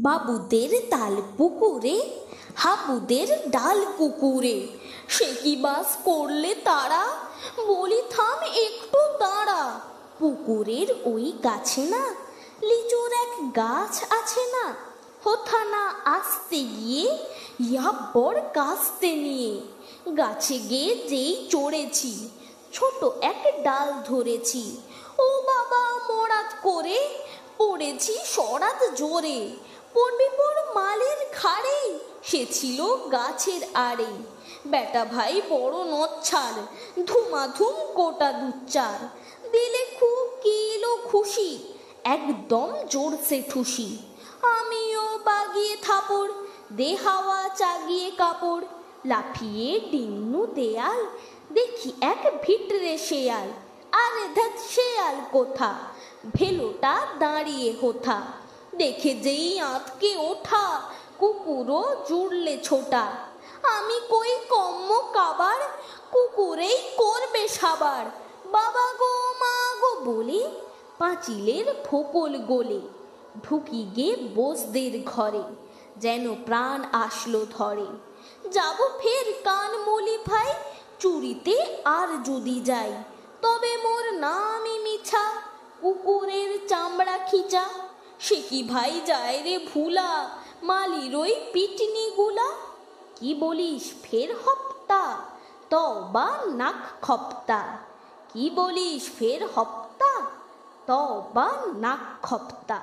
বাবুদের তাল পুকুরে হাবুদের ডাল কুকুরে, সে কি বাস করলে তারা, বলি থাম একটু দাঁড়া। পুকুরের ওই গাছে না লিচুর এক গাছ আছে না, হোথা না আসতে গিয়ে ইয়াব্বর কাস্তে নিয়ে। গাছে গিয়ে যেই চড়েছি ছোট এক ডাল ধরেছি, ও বাবা মরাত করে পড়েছি সরাত জোরে। পড়বি পড় মালের ঘাড়ে, সে ছিল গাছের আড়ে। বেটা ভাই বড় নচ্ছার, ধুমাধুম গোটা দুচ্চার। দিলে খুব কিলো খুশি, একদম জোরসে ঠুসি। আমিও বাগিয়ে থাপড়, দে হাওয়া চাগিয়ে কাপড়। লাফিয়ে ডিন্নু দেয়াল, দেখি এক ভিটরে শেয়াল। আরে ধ্যাৎ শেয়াল কোথা, ভেলোটা দাঁড়িয়ে হোথা। দেখে যেই আঁতকে ওঠা, কুকুরও জুড়লে ছোটা। আমি কই কম্ম কাবার, কুকুরেই করবে সাবার। বাবা গো মা গো বলে পাঁচিলের ফোকল গোলে ঢুকি গে বোসদের ঘরে, যেন প্রাণ আসলো ধরে। যাব ফের কানমুলি ভাই, চুরিতে আর যদি যাই, তবে মোর নামই মিছা, কুকুরের চামড়া খিচা। সে কি ভাই যায় রে ভুলা, মালির ওই পিটনি গুলা। কি বলিস ফের হপ্তা, তবা নাক খপ্তা। কি বলিস ফের হপ্তা, তবা নাক খপ্তা।